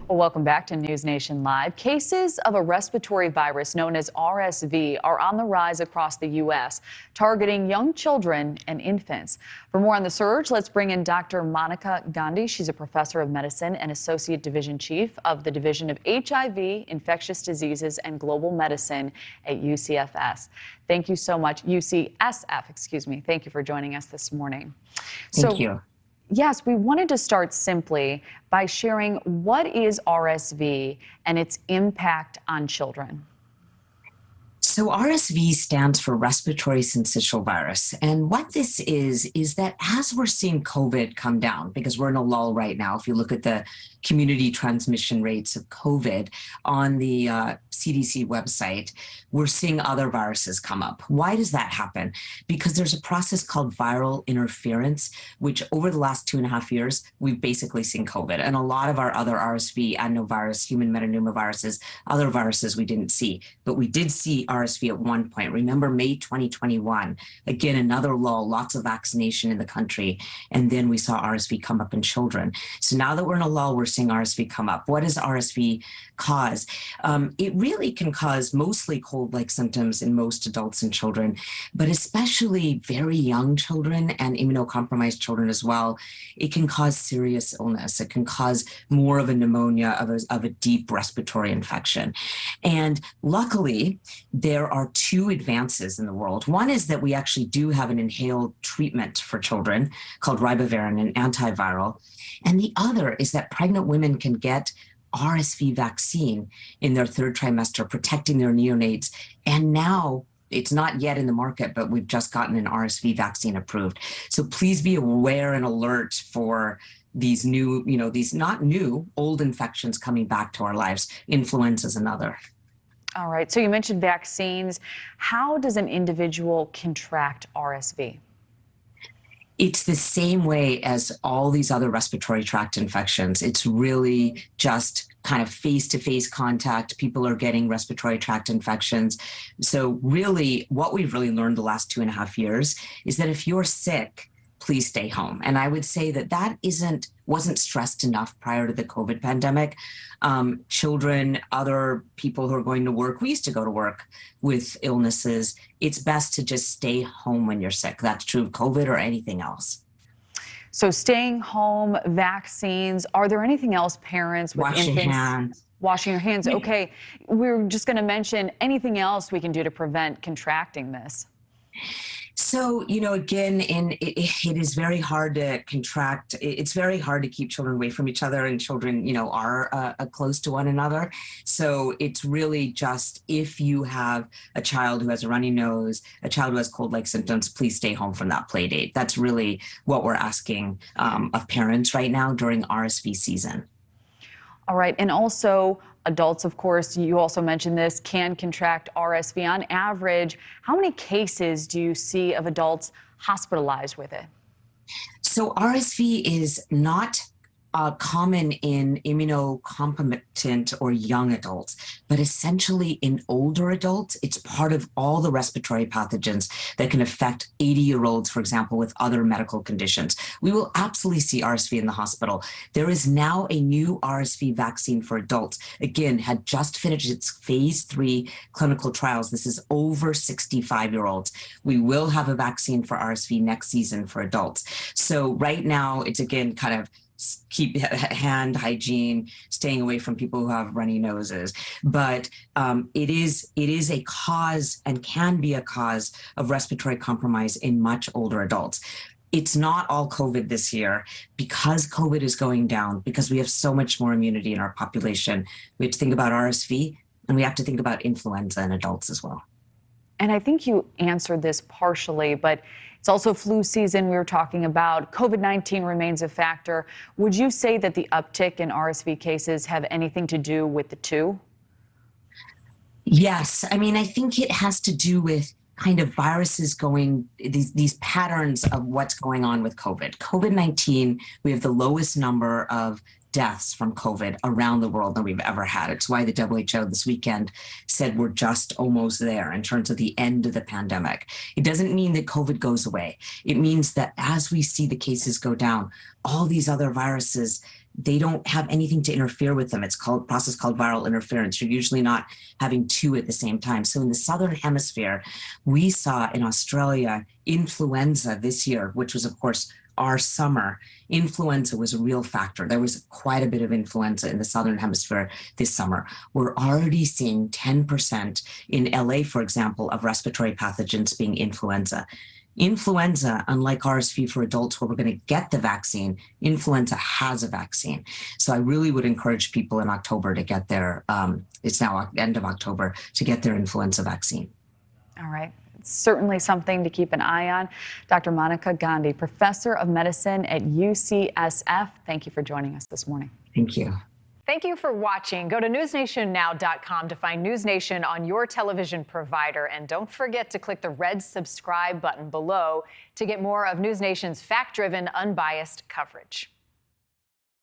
Well, welcome back to NewsNation Live. Cases of a respiratory virus known as RSV are on the rise across the U.S., targeting young children and infants. For more on the surge, let's bring in Dr. Monica Gandhi. She's a professor of medicine and associate division chief of the Division of HIV, Infectious Diseases, and Global Medicine at UCSF. Thank you so much, UCSF, excuse me. Thank you for joining us this morning. Thank you. Yes, we wanted to start simply by sharing what is RSV and its impact on children. So RSV stands for respiratory syncytial virus. And what this is that as we're seeing COVID come down, because we're in a lull right now, if you look at the community transmission rates of COVID on the CDC website, we're seeing other viruses come up. Why does that happen? Because there's a process called viral interference, which over the last 2.5 years, we've basically seen COVID. And a lot of our other RSV, adenovirus, human metapneumoviruses, other viruses we didn't see. But we did see RSV at one point. Remember May 2021, again, another lull, lots of vaccination in the country. And then we saw RSV come up in children. So now that we're in a lull, we're seeing RSV come up. What does RSV cause? It really can cause mostly cold-like symptoms in most adults and children, but especially very young children and immunocompromised children as well. It can cause serious illness. It can cause more of a pneumonia, of a deep respiratory infection. And luckily, there are two advances in the world. One is that we actually do have an inhaled treatment for children called ribavirin, an antiviral. And the other is that pregnant women can get RSV vaccine in their third trimester, protecting their neonates. And now it's not yet in the market, but we've just gotten an RSV vaccine approved. So please be aware and alert for these new, these not new, old infections coming back to our lives. Influenza is another. All right. So you mentioned vaccines. How does an individual contract RSV? It's the same way as all these other respiratory tract infections. It's really just kind of face-to-face contact. People are getting respiratory tract infections. So really, what we've really learned the last 2.5 years is that if you're sick, please stay home. And I would say that wasn't stressed enough prior to the COVID pandemic. Children, other people who are going to work, we used to go to work with illnesses. It's best to just stay home when you're sick. That's true of COVID or anything else. So staying home, vaccines, are there anything else parents with Washing infants? hands. Washing your hands. Okay, we're just going to mention anything else we can do to prevent contracting this. So, again, it is very hard to contract. It's very hard to keep children away from each other, and children, are close to one another. So it's really just if you have a child who has a runny nose, a child who has cold-like symptoms, please stay home from that play date. That's really what we're asking of parents right now during RSV season. All right. And also adults, of course, you also mentioned this, can contract RSV. On average, how many cases do you see of adults hospitalized with it? So RSV is not common in immunocompetent or young adults, but essentially in older adults, it's part of all the respiratory pathogens that can affect 80-year-olds, for example, with other medical conditions. We will absolutely see RSV in the hospital. There is now a new RSV vaccine for adults. Again, had just finished its phase 3 clinical trials. This is over 65-year-olds. We will have a vaccine for RSV next season for adults. So right now, it's again kind of keep hand hygiene, staying away from people who have runny noses. But it is a cause and can be a cause of respiratory compromise in much older adults. It's not all COVID this year. Because COVID is going down, because we have so much more immunity in our population, we have to think about RSV, and we have to think about influenza in adults as well. And I think you answered this partially, but it's also flu season we were talking about. COVID-19 remains a factor. Would you say that the uptick in RSV cases have anything to do with the two? Yes. I mean, I think it has to do with kind of viruses going, these patterns of what's going on with COVID. COVID-19, we have the lowest number of deaths from COVID around the world than we've ever had. It's why the WHO this weekend said we're just almost there in terms of the end of the pandemic. It doesn't mean that COVID goes away. It means that as we see the cases go down, all these other viruses they don't have anything to interfere with them. It's called process called viral interference. You're usually not having two at the same time. So in the Southern Hemisphere, we saw in Australia influenza this year, which was, of course, our summer. Influenza was a real factor. There was quite a bit of influenza in the Southern Hemisphere this summer. We're already seeing 10% in LA, for example, of respiratory pathogens being influenza. Influenza, unlike RSV for adults where we're going to get the vaccine, influenza has a vaccine. So I really would encourage people in October to get their, it's now end of October, to get their influenza vaccine. All right. It's certainly something to keep an eye on. Dr. Monica Gandhi, professor of medicine at UCSF. Thank you for joining us this morning. Thank you. Thank you for watching. Go to newsnationnow.com to find NewsNation on your television provider. And don't forget to click the red subscribe button below to get more of NewsNation's fact-driven, unbiased coverage.